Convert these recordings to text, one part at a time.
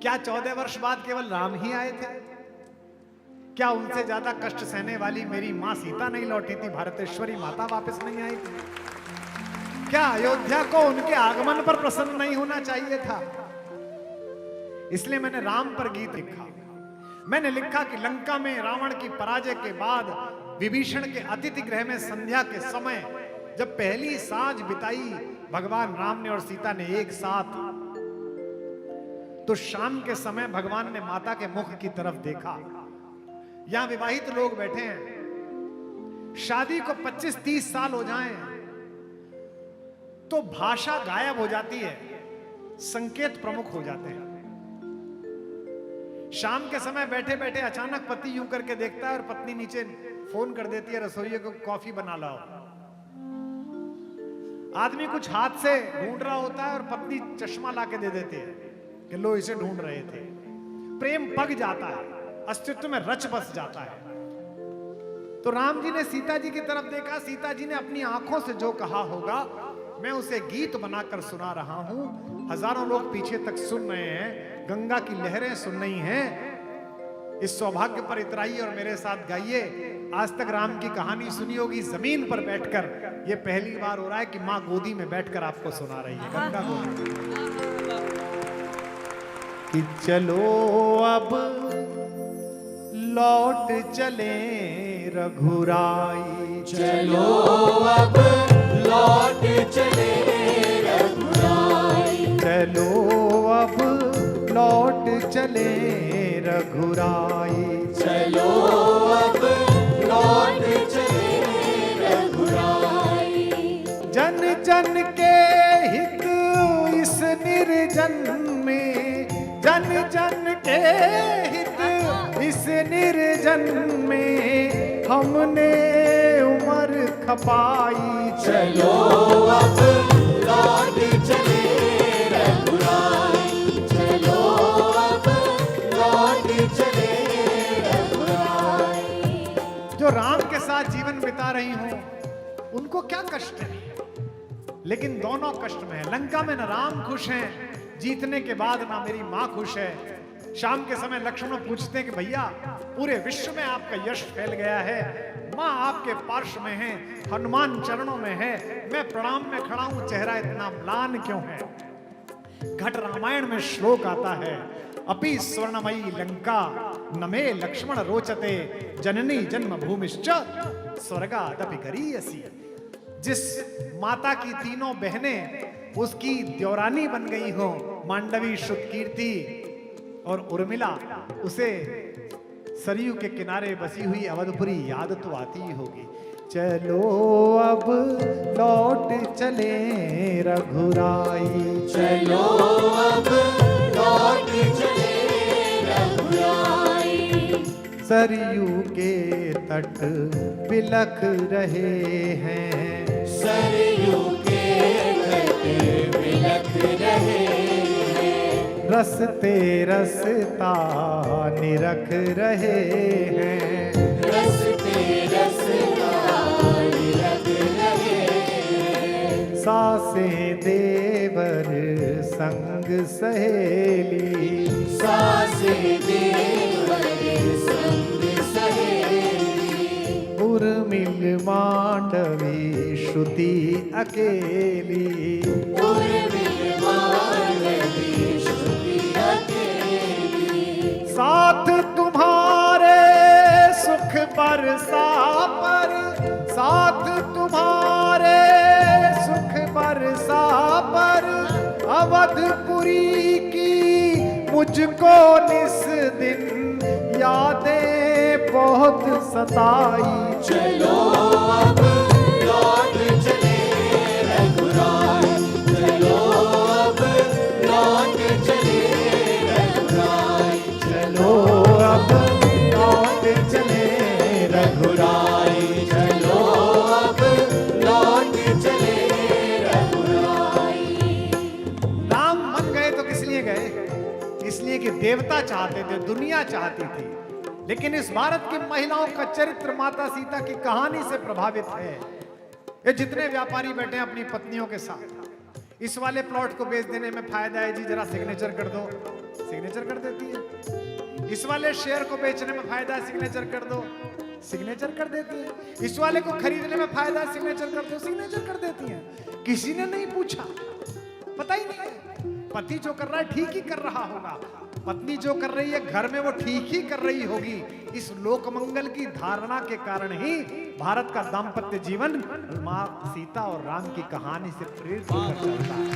क्या 14 वर्ष बाद केवल राम ही आए थे? क्या उनसे ज्यादा कष्ट सहने वाली मेरी मां सीता नहीं लौटी थी? भारतेश्वरी माता वापस नहीं आई थी? क्या अयोध्या को उनके आगमन पर प्रसन्न नहीं होना चाहिए था? इसलिए मैंने राम पर गीत लिखा। मैंने लिखा कि लंका में रावण की पराजय के बाद विभीषण के अतिथि गृह में संध्या के समय जब पहली सांझ बिताई भगवान राम ने और सीता ने एक साथ, तो शाम के समय भगवान ने माता के मुख की तरफ देखा। यहां विवाहित लोग बैठे हैं, शादी को 25-30 साल हो जाएं तो भाषा गायब हो जाती है, संकेत प्रमुख हो जाते हैं। शाम के समय बैठे बैठे अचानक पति यूं करके देखता है और पत्नी नीचे फोन कर देती है, रसोइये को कॉफी बना लाओ। आदमी कुछ हाथ से ढूंढ रहा होता है और पत्नी चश्मा लाके दे देती है कि लो इसे ढूंढ रहे थे। प्रेम पग जाता है, अस्तित्व में रच बस जाता है। तो राम जी ने सीता जी की तरफ देखा, सीता जी ने अपनी आंखों से जो कहा होगा मैं उसे गीत बनाकर सुना रहा हूं। हजारों लोग पीछे तक सुन रहे हैं, गंगा की लहरें सुन रही हैं। इस सौभाग्य पर इतराइए और मेरे साथ गाइए। आज तक राम की कहानी सुनी होगी जमीन पर बैठकर, ये पहली बार हो रहा है कि मां गोदी में बैठकर आपको सुना रही है, गंगा गोदी। कि चलो अब लौट चले रघुराई, चलो अब लौट चले रघुराई, चलो अब लौट चले रघुराई, चलो अब लौट चले रघुराई। जन जन के हित इस निर्जन में, जन जन के हित इस निर्जन में हमने उम्र खपाई। चलो अब लौट चले रघुराई, चलो अब लौट चले रघुराई। जो राम के साथ जीवन बिता रही हूं उनको क्या कष्ट है, लेकिन दोनों कष्ट में है। लंका में न राम खुश हैं, जीतने के बाद ना मेरी मां खुश है। शाम के समय लक्ष्मण पूछते हैं कि भैया पूरे विश्व में आपका यश फैल गया है, मां आपके पार्श्व में है, हनुमान चरणों में है, मैं प्रणाम में खड़ा हूं, चेहरा इतना म्लान क्यों है? घट रामायण में श्लोक आता है, अपि स्वर्णमयी लंका नमे लक्ष्मण रोचते जननी जन्म भूमिश्च स्वर्गादपि गरीयसी। जिस माता की तीनों बहनें उसकी द्योरानी बन गई हो, मांडवी, श्रुतकीर्ति और उर्मिला, उसे सरयू के किनारे बसी हुई अवधपुरी याद तो आती ही होगी। चलो अब लौट चले रघुराई, चलो अब लौट चले रघुराई। सरयू के तट बिलख रहे हैं, सरयू के तट बिलख रहे हैं, रसते रसता निरख रहे हैं, रसते रसता निरख रहे हैं। सासे देवर संग सहेली, सासे देवर संग सहेली, उर्मिल मांडवी श्रुति अकेली, उर्मिल मांडवी श्रुति अकेली। साथ तुम्हारे सुख बरसा पर, साथ तुम्हारे सुख बरसा पर, अवधपुरी की मुझको निस दिन यादें बहुत सताई। चलो अब लौट चले रघुराई, चलो अब लौट चले रघुराई, चलो अब लौट चले रघुराई, चलो अब लौट चले रघुराई। राम मन गए तो किस लिए गए? इसलिए कि देवता चाहते थे, दुनिया चाहती थी। लेकिन इस भारत की महिलाओं का चरित्र माता सीता की कहानी से प्रभावित है। ये जितने व्यापारी बैठे हैं अपनी पत्नियों के साथ, इस वाले प्लॉट को बेच देने में फायदा है जी, जरा सिग्नेचर कर दो। सिग्नेचर सिग्नेचर कर देती है। इस वाले शेयर को बेचने में फायदा, सिग्नेचर कर दो, सिग्नेचर कर देती है। इस वाले को खरीदने में फायदा, सिग्नेचर कर दो, सिग्नेचर कर देती हैं। किसी ने नहीं पूछा, पता ही नहीं है। पति जो कर रहा है ठीक ही कर रहा होगा, पत्नी जो कर रही है घर में वो ठीक ही कर रही होगी। इस लोकमंगल की धारणा के कारण ही भारत का दाम्पत्य जीवन मां सीता और राम की कहानी से प्रेरित होकर चलता है।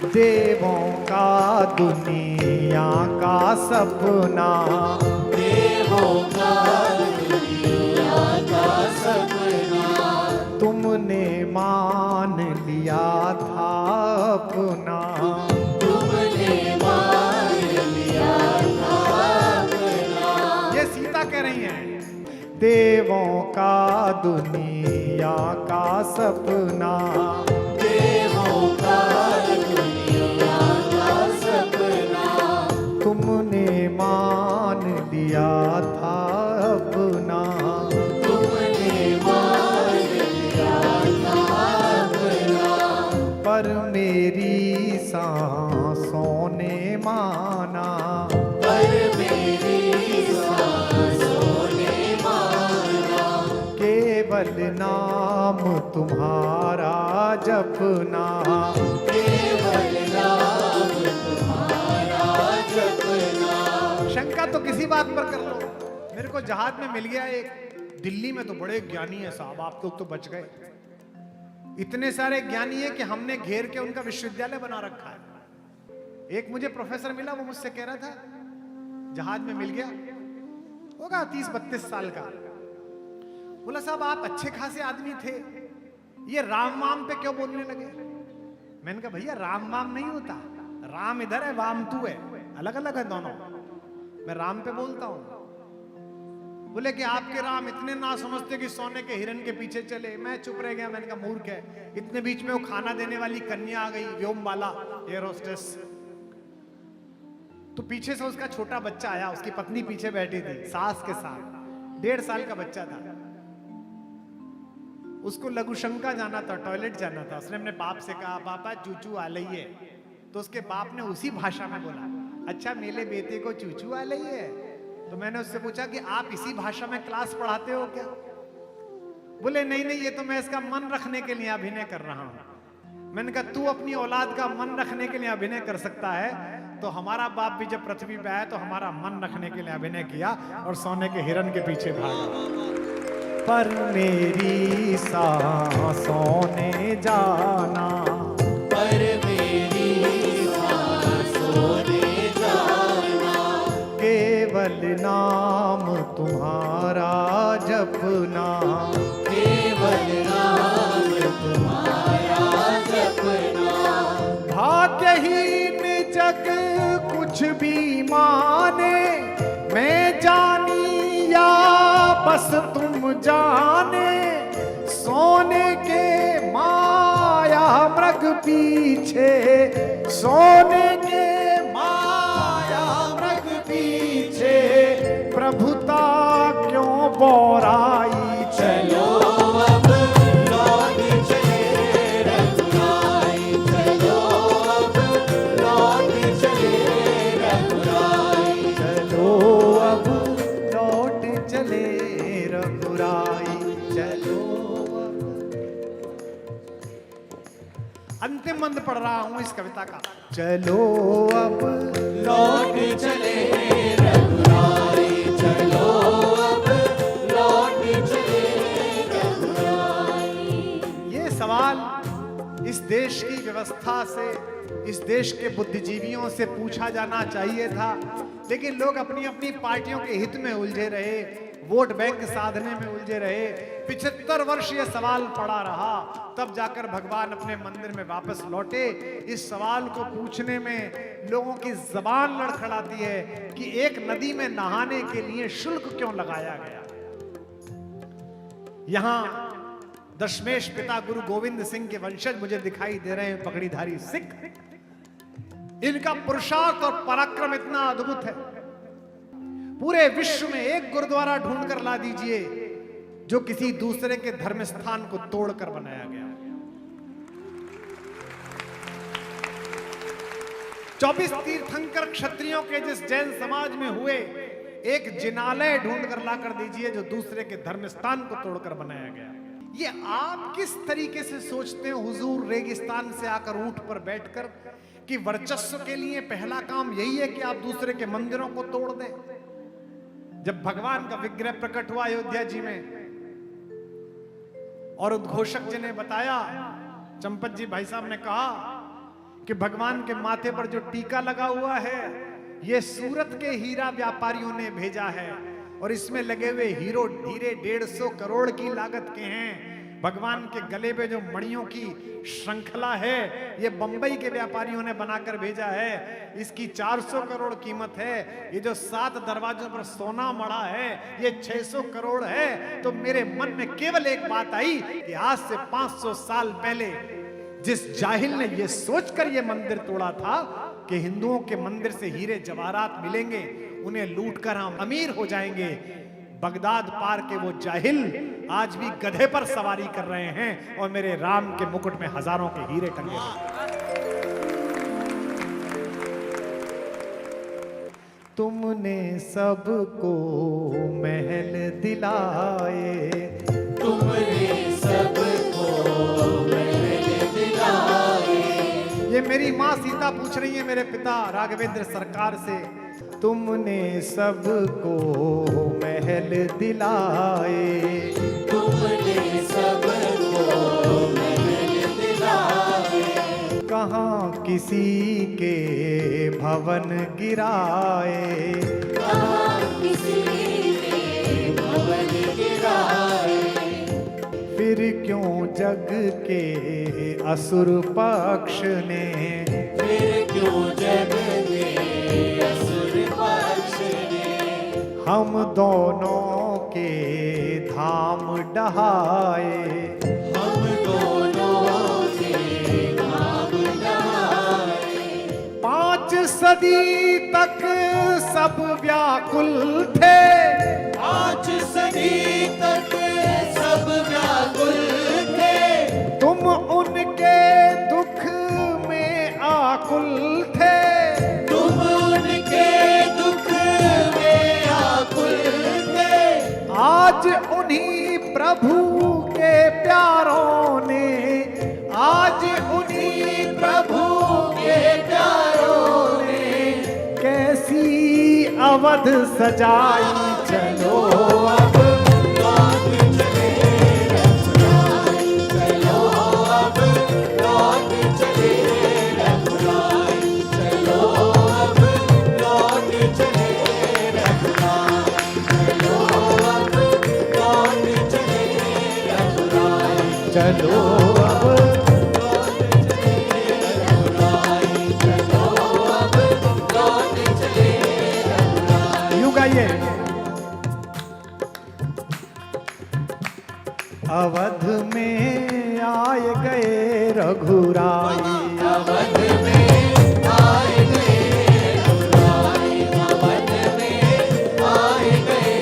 देवों का दुनिया का सपना, देवों का दुनिया का सपना, तुमने मान लिया था अपना, तुमने मान लिया था अपना। ये सीता कह रही हैं। देवों का दुनिया का सपना, देवों का दुनिया का सपना, तुमने मान लिया था अपना, तुमने मान लिया था अपना। पर मेरी सांसों ने माना, पर मेरी सांसों ने माना, केवल नाम तुम्हारा जपना, केवल नाम तुम्हारा जपना। शंका तो किसी बात पर कर लो। मेरे को जहाज में मिल गया एक, दिल्ली में तो बड़े ज्ञानी है साहब, आप लोग तो बच गए। इतने सारे ज्ञानी है कि हमने घेर के उनका विश्वविद्यालय बना रखा है। एक मुझे प्रोफेसर मिला, वो मुझसे कह रहा था जहाज में मिल गया, होगा 30-32 साल का। बोला साहब आप अच्छे खासे आदमी थे, ये राम वाम पे क्यों बोलने लगे? मैंने कहा भैया राम वाम नहीं होता, राम इधर है वाम तू है, अलग अलग है दोनों। मैं राम पे बोलता हूं। बोले कि आपके राम इतने ना समझते कि सोने के हिरन के पीछे चले। मैं चुप रह गया, मैंने कहा मूर्ख है। इतने बीच में वो खाना देने वाली कन्या आ गई, व्योमबाला एयर होस्टेस, तो पीछे से उसका छोटा बच्चा आया, उसकी पत्नी पीछे बैठी थी सास के साथ, 1.5 साल का बच्चा था। उसको लघुशंका जाना था, टॉयलेट जाना था। उसने अपने बाप से कहा पापा चूचू आ रही है, तो उसके बाप ने उसी भाषा में बोला अच्छा मेरे बेटे को चूचू आ रही है। तो मैंने उससे पूछा कि आप इसी भाषा में क्लास पढ़ाते हो क्या? बोले नहीं नहीं, ये तो मैं इसका मन रखने के लिए अभिनय कर रहा हूं। मैंने कहा तू अपनी औलाद का मन रखने के लिए अभिनय कर सकता है, तो हमारा बाप भी जब पृथ्वी पे आया तो हमारा मन रखने के लिए अभिनय किया और सोने के हिरन के पीछे भागा। पर मेरी सांसों ने जाना, पर मेरी सांसों ने जाना, केवल नाम तुम्हारा जपना, केवल नाम तुम्हारा जपना। भाग्यहीन जग कुछ भी माने, मैं जानी या बस तुम जाने, सोने के माया मृग पीछे, सोने के माया मृग पीछे, प्रभुता क्यों बोराई चलो अब लौट चले रघुराई, चलो अब लौट चले रघुराई, चलो अब लौट चले रघुराई, चलो अब। अंतिम मंद पढ़ रहा हूं इस कविता का। चलो अब लौट चले रघुराई, चलो अब लौट चले रघुराई। ये सवाल इस देश की व्यवस्था से, इस देश के बुद्धिजीवियों से पूछा जाना चाहिए था, लेकिन लोग अपनी अपनी पार्टियों के हित में उलझे रहे, वोट बैंक साधने में उलझे रहे। 75 वर्ष ये सवाल पड़ा रहा, तब जाकर भगवान अपने मंदिर में वापस लौटे। इस सवाल को पूछने में लोगों की जबान लड़खड़ाती है कि एक नदी में नहाने के लिए शुल्क क्यों लगाया गया। यहां दशमेश पिता गुरु गोविंद सिंह के वंशज मुझे दिखाई दे रहे हैं, पगड़ीधारी सिख। इनका पुरुषार्थ और पराक्रम इतना अद्भुत है, पूरे विश्व में एक गुरुद्वारा ढूंढ कर ला दीजिए जो किसी दूसरे के धर्म स्थान को तोड़कर बनाया गया। 24 तीर्थंकर क्षत्रियों के जिस जैन समाज में हुए, एक जिनालय ढूंढ कर ला कर दीजिए जो दूसरे के धर्म स्थान को तोड़कर बनाया गया। ये आप किस तरीके से सोचते हो हुजूर रेगिस्तान से आकर ऊंट पर बैठकर कि वर्चस्व के लिए पहला काम यही है कि आप दूसरे के मंदिरों को तोड़ दें? जब भगवान का विग्रह प्रकट हुआ अयोध्या जी में और उद्घोषक जी ने बताया, चंपत जी भाई साहब ने कहा कि भगवान के माथे पर जो टीका लगा हुआ है ये सूरत के हीरा व्यापारियों ने भेजा है और इसमें लगे हुए हीरो हीरे 150 करोड़ की लागत के हैं। भगवान के गले पे जो मणियों की श्रृंखला है ये बंबई के व्यापारियों ने बनाकर भेजा है, इसकी 400 करोड़ कीमत है। ये जो 7 दरवाजों पर सोना मड़ा है ये 600 करोड़ है। तो मेरे मन में केवल एक बात आई कि आज से 500 साल पहले जिस जाहिल ने ये सोचकर ये मंदिर तोड़ा था कि हिंदुओं के मंदिर से हीरे जवाहरात मिलेंगे, उन्हें लूटकर हम अमीर हो जाएंगे, बगदाद पार के वो जाहिल आज भी गधे पर सवारी कर रहे हैं और मेरे राम के मुकुट में हजारों के हीरे टंगे हैं। तुमने सबको महल दिलाए, तुमने सबको महल दिलाए। ये मेरी माँ सीता पूछ रही है मेरे पिता राघवेंद्र सरकार से, तुमने सबको महल दिलाए, तुमने सबको महल दिलाए। कहाँ किसी के भवन गिराए, कहाँ किसी के भवन गिराए। फिर क्यों जग के असुर पक्ष ने, फिर क्यों जग के असुर पक्ष ने हम दोनों के धाम डहाए, हम दोनों के नाम गाए। 5 सदी तक सब व्याकुल थे, 5 सदी तक सब व्याकुल थे। तुम उनके दुख में आकुल थे, तुम उनके दुख में आकुल थे। आज उन्हीं प्रभु के प्यारों ने, आज उन्हीं प्रभु के प्यारों ने कैसी अवध सजाई। चलो अब लौट चले रघुराई। चलो अब लौट चले रघुराई। चलो अब लौट चले रघुराई। चलो अब लौट चले रघुराई। चलो अब लौट चले रघुराई। चलो अब लौट चले रघुराई। यूं गाइए, अवध में आए गए रघुराई, अवध में आए गए रघुराई। अवध में आए गए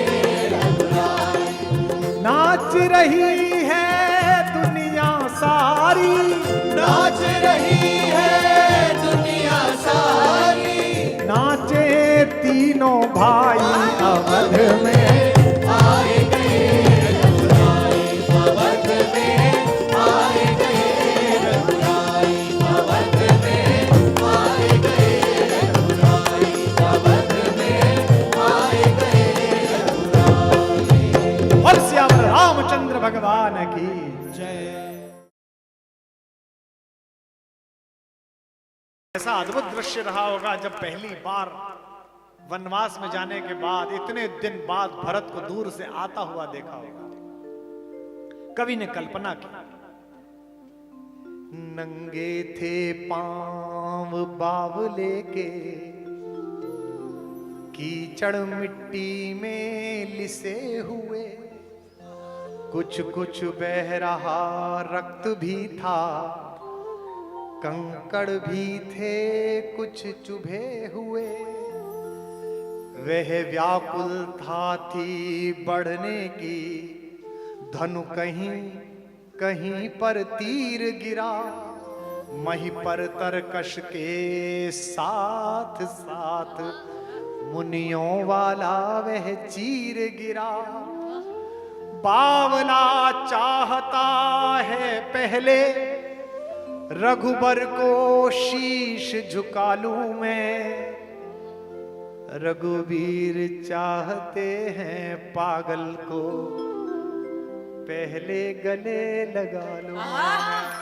रघुराई। नाच रही है दुनिया सारी, नाच रही है दुनिया सारी। नाचे तीनों भाई अवध में, आए गए रघुराई। अवध में आए गए रघुराई। अवध में आए गए रघुराई। अवध में आए गए रघुराई। और श्याम रामचंद्र भगवान की जय। ऐसा अद्भुत दृश्य रहा होगा जब पहली बार वनवास में जाने के बाद इतने दिन बाद भरत को दूर से आता हुआ देखा होगा। कवि ने कल्पना की, नंगे थे पांव बावले के, कीचड़ मिट्टी में लिसे हुए, कुछ कुछ बह रहा रक्त भी था, कंकड़ भी थे कुछ चुभे हुए, वह व्याकुलता थी बढ़ने की, धनु कहीं कहीं पर तीर गिरा, मही पर तरकश के साथ साथ मुनियों वाला वह चीर गिरा। बावला चाहता है पहले रघुबर को शीश झुका लूं मैं, रघुवीर चाहते हैं पागल को पहले गले लगा लूं मैं।